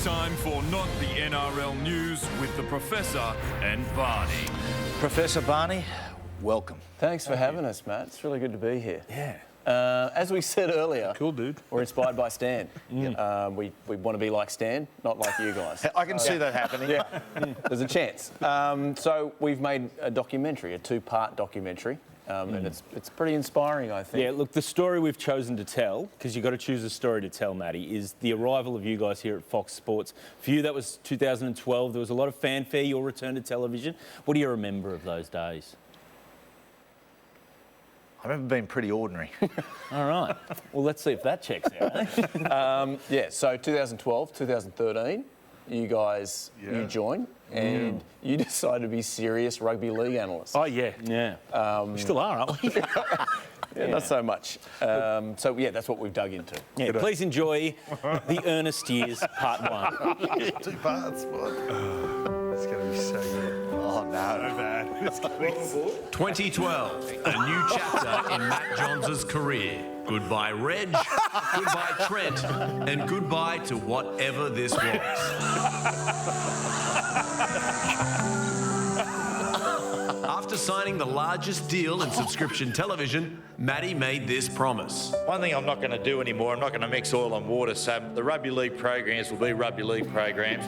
Time for Not the NRL News with the Professor and Barney. Professor Barney, welcome. Thanks for having us, Matt. It's really good to be here. Yeah. As we said earlier, Cool, dude. we're inspired by Stan. We want to be like Stan, not like you guys. I can see that happening. Yeah, there's a chance. So we've made a documentary, a two-part documentary, and it's pretty inspiring, I think. Yeah, look, the story we've chosen to tell, because you've got to choose a story to tell, Matty, is the arrival of you guys here at Fox Sports. For you, that was 2012. There was a lot of fanfare, your return to television. What do you remember of those days? I remember being pretty ordinary. All right. Well, let's see if that checks out. Yeah, so 2012, 2013, you guys, you joined, and you decided to be serious rugby league analysts. Oh, yeah. Yeah. We still are, aren't we? Yeah, not so much. So, yeah, that's what we've dug into. Yeah, please enjoy the Earnest years, part one. 2 parts, what? It's going to be so good. Oh, no. So bad. 2012, a new chapter in Matt Johns' career. Goodbye, Reg, goodbye, Trent, and goodbye to whatever this was. After signing the largest deal in subscription television, Matty made this promise. One thing I'm not going to do anymore, I'm not going to mix oil and water, so the rugby league programs will be rugby league programs.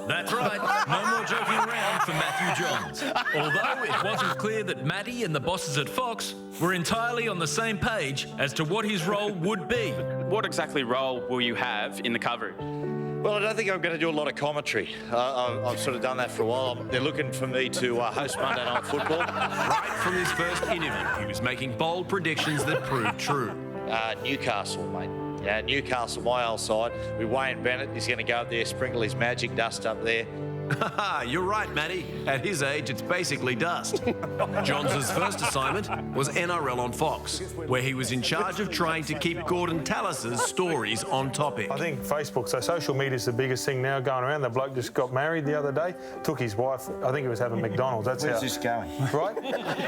That's right, no more joking around for Matthew Johns. Although it wasn't clear that Matty and the bosses at Fox were entirely on the same page as to what his role would be. What exactly role will you have in the coverage? Well, I don't think I'm going to do a lot of commentary. I've sort of done that for a while. They're looking for me to host Monday Night Football. Right from his first interview, he was making bold predictions that proved true. Newcastle, mate. Yeah, Newcastle, my old side, with Wayne Bennett. He's going to go up there, sprinkle his magic dust up there. You're right, Matty. At his age, it's basically dust. Johns' first assignment was NRL on Fox, where he was in charge of trying to keep Gordon Tallis's stories on topic. I think Facebook, so social media is the biggest thing now going around. The bloke just got married the other day, took his wife, I think he was having McDonald's. That's Where's how. this going? Right?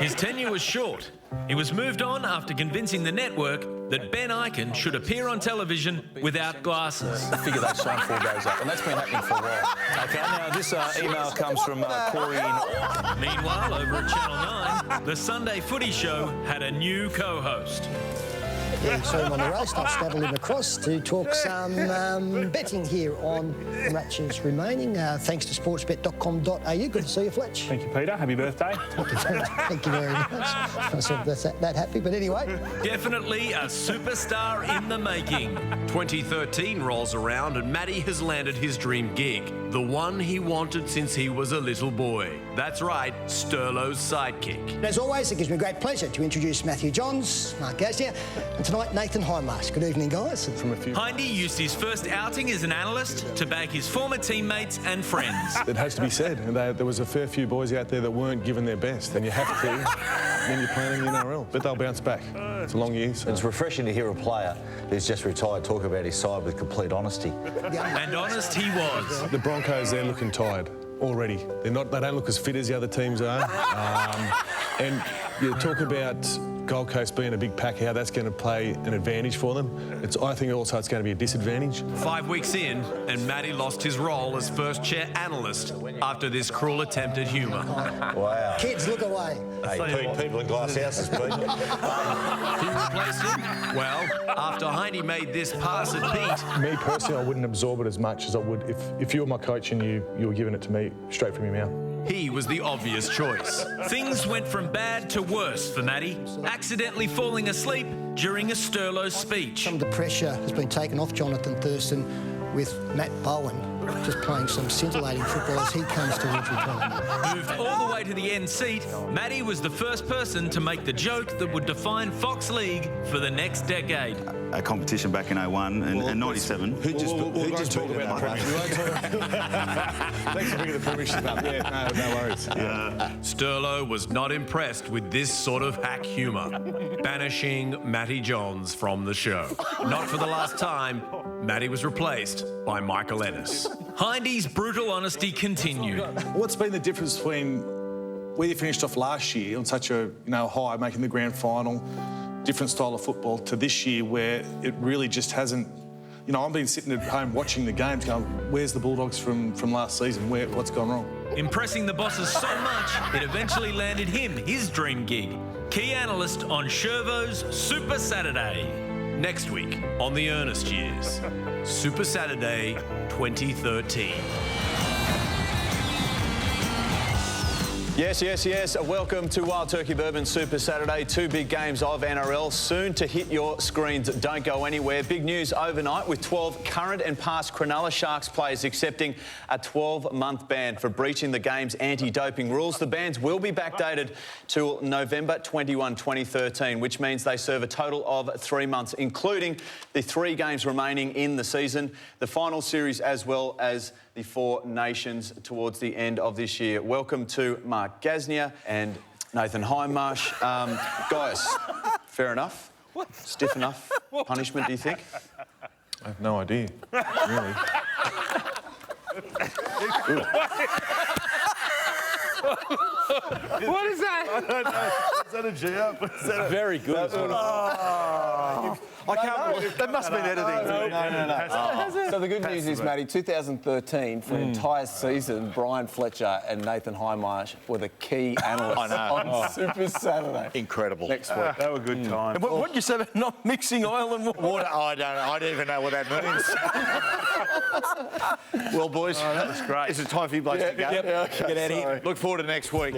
His tenure was short. He was moved on after convincing the network that Ben Ikin should appear on television without glasses. I figure they sign 4 days up, and that's been happening for a while. Okay, now this email comes from Corey in... Meanwhile, over at Channel 9, the Sunday Footy Show had a new co-host. Yeah, so I'm on the race, I've scuttled him across to talk some betting here on matches remaining. Thanks to sportsbet.com.au. Good to see you, Fletch. Thank you, Peter. Happy birthday. Thank you very much. I said that's that happy, but anyway. Definitely a superstar in the making. 2013 rolls around and Matty has landed his dream gig, the one he wanted since he was a little boy. That's right, Sterlo's sidekick. As always, it gives me great pleasure to introduce Matthew Johns, Mark Gazdia, and tonight Nathan Hindmarsh. Good evening, guys. Hindy used his first outing as an analyst to bag his former teammates and friends. It has to be said, there was a fair few boys out there that weren't given their best, and you have to when you're playing in the NRL. But they'll bounce back. It's a long year. So. It's refreshing to hear a player who's just retired talk about his side with complete honesty. And honest he was. The Broncos, they're looking tired already. They don't look as fit as the other teams are. And you talk about Gold Coast being a big pack, how that's going to play an advantage for them. I think also it's going to be a disadvantage. 5 weeks in, and Matty lost his role as first chair analyst after this cruel attempt at humour. Wow. Kids, look away. Hey, people in glass houses, Pete. Who replaced him? Well, after Hindy made this pass at Pete... Me personally, I wouldn't absorb it as much as I would if you were my coach and you were giving it to me straight from your mouth. He was the obvious choice. Things went from bad to worse for Matty, accidentally falling asleep during a Sterlo speech. Some of the pressure has been taken off Jonathan Thurston with Matt Bowen just playing some scintillating football as he comes towards retirement. Moved all the way to the end seat, Matty was the first person to make the joke that would define Fox League for the next decade. A competition back in 01 and 97. Who just talk about the Premiership? Thanks for bringing the Premiership up. Yeah, no worries. Sterlo was not impressed with this sort of hack humour, banishing Matty Johns from the show. Not for the last time, Matty was replaced by Michael Ennis. Hindy's brutal honesty continued. What's been the difference between where you finished off last year on such a high, making the grand final, different style of football, to this year where it really just hasn't you know, I've been sitting at home watching the games going, where's the Bulldogs from last season? What's gone wrong? Impressing the bosses so much, it eventually landed him his dream gig. Key analyst on Shervo's Super Saturday. Next week on the Earnest Years. Super Saturday 2013. Yes, yes, yes. Welcome to Wild Turkey Bourbon Super Saturday. 2 big games of NRL soon to hit your screens. Don't go anywhere. Big news overnight with 12 current and past Cronulla Sharks players accepting a 12-month ban for breaching the game's anti-doping rules. The bans will be backdated till November 21, 2013, which means they serve a total of 3 months, including the 3 games remaining in the season, the final series, as well as the 4 nations towards the end of this year. Welcome to Mark Gasnier and Nathan Hindmarsh. Guys, fair enough? Stiff enough punishment, do you think? I have no idea, really. What is that? I don't know. Is that a G-up? Very good. I can't believe that must have been editing. No. So the good news is, Matty, 2013, for an entire season, Brian Fletcher and Nathan Hindmarsh were the key analysts on Super Saturday. Incredible. Next week. They were good times. What did you say about not mixing oil and water? I don't even know what that means. Well, boys, that was great. it's time for you blokes to go. Get out of here. Look forward to next week.